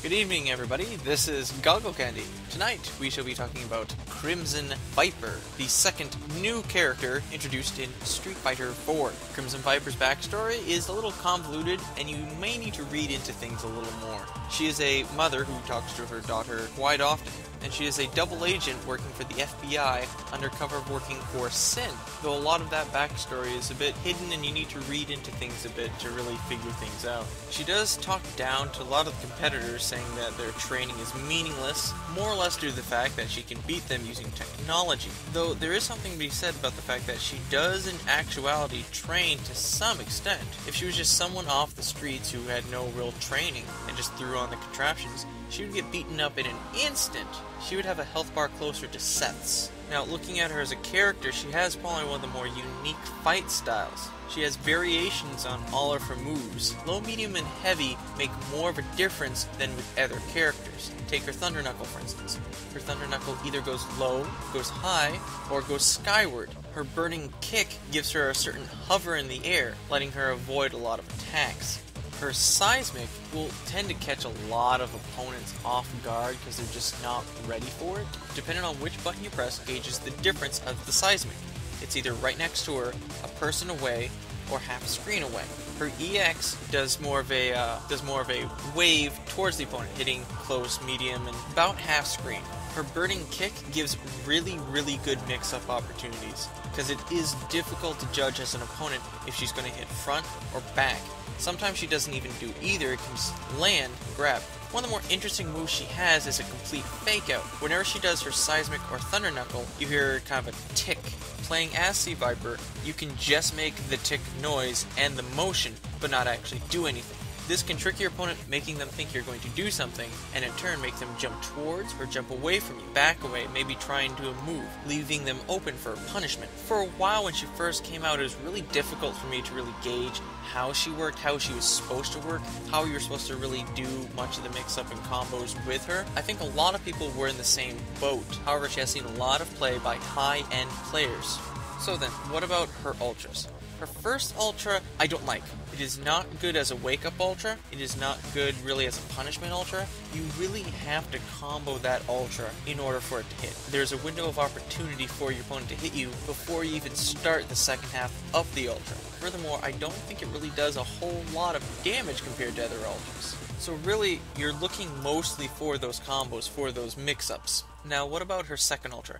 Good evening, everybody. This is GoggleCandy. Tonight, we shall be talking about Crimson Viper, the second new character introduced in Street Fighter 4. Crimson Viper's backstory is a little convoluted, and you may need to read into things a little more. She is a mother who talks to her daughter quite often, and she is a double agent working for the FBI undercover working for Sin, though a lot of that backstory is a bit hidden and you need to read into things a bit to really figure things out. She does talk down to a lot of the competitors, saying that their training is meaningless, more or less due to the fact that she can beat them using technology. Though there is something to be said about the fact that she does in actuality train to some extent. If she was just someone off the streets who had no real training and just threw on the contraptions, she would get beaten up in an instant. She would have a health bar closer to Seth's. Now, looking at her as a character, she has probably one of the more unique fight styles. She has variations on all of her moves. Low, medium, and heavy make more of a difference than with other characters. Take her Thunder Knuckle, for instance. Her Thunder Knuckle either goes low, goes high, or goes skyward. Her burning kick gives her a certain hover in the air, letting her avoid a lot of attacks. Her seismic will tend to catch a lot of opponents off guard because they're just not ready for it. Depending on which button you press gauges the difference of the seismic. It's either right next to her, a person away, or half a screen away. Her EX does more of a wave towards the opponent, hitting close, medium, and about half screen. Her burning kick gives really good mix-up opportunities, because it is difficult to judge as an opponent if she's going to hit front or back. Sometimes she doesn't even do either, it can just land and grab. One of the more interesting moves she has is a complete fake out. Whenever she does her seismic or thunder knuckle, you hear kind of a tick. Playing as C.Viper, you can just make the tick noise and the motion, but not actually do anything. This can trick your opponent, making them think you're going to do something, and in turn make them jump towards or jump away from you, back away, maybe try and do a move, leaving them open for punishment. For a while when she first came out, it was really difficult for me to really gauge how she worked, how she was supposed to work, how you were supposed to really do much of the mix-up and combos with her. I think a lot of people were in the same boat. However, she has seen a lot of play by high-end players. So then, what about her ultras? Her first ultra, I don't like. It is not good as a wake-up ultra. It is not good really as a punishment ultra. You really have to combo that ultra in order for it to hit. There's a window of opportunity for your opponent to hit you before you even start the second half of the ultra. Furthermore, I don't think it really does a whole lot of damage compared to other ultras. So really, you're looking mostly for those combos, for those mix-ups. Now, what about her second ultra?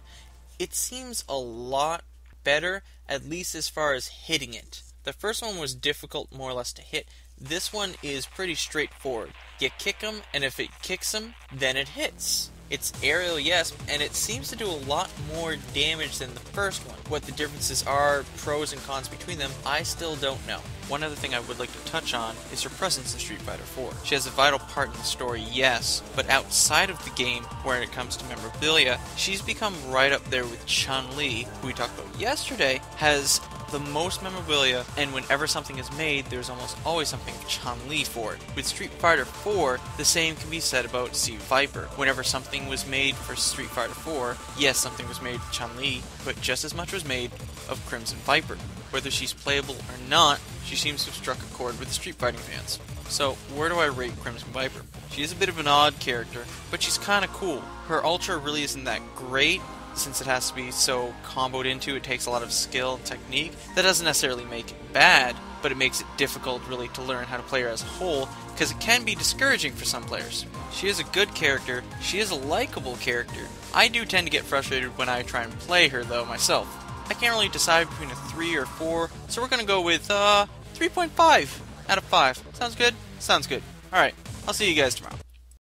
It seems a lot better, at least as far as hitting it. The first one was difficult more or less to hit. This one is pretty straightforward. You kick them, and if it kicks them, then it hits. It's aerial, yes, and it seems to do a lot more damage than the first one. What the differences are, pros and cons between them, I still don't know. One other thing I would like to touch on is her presence in Street Fighter 4. She has a vital part in the story, yes, but outside of the game, where it comes to memorabilia, she's become right up there with Chun-Li, who we talked about yesterday, has the most memorabilia, and whenever something is made, there's almost always something Chun-Li for it. With Street Fighter 4, the same can be said about C.Viper. Whenever something was made for Street Fighter 4, yes, something was made with Chun-Li, but just as much was made of Crimson Viper. Whether she's playable or not, she seems to have struck a chord with the Street Fighting fans. So, where do I rate Crimson Viper? She is a bit of an odd character, but she's kinda cool. Her ultra really isn't that great, since it has to be so comboed into, it takes a lot of skill and technique. That doesn't necessarily make it bad, but it makes it difficult really to learn how to play her as a whole, because it can be discouraging for some players. She is a good character, she is a likable character. I do tend to get frustrated when I try and play her though myself. I can't really decide between a 3 or 4, so we're gonna go with 3.5 out of 5. Sounds good? Sounds good. Alright, I'll see you guys tomorrow.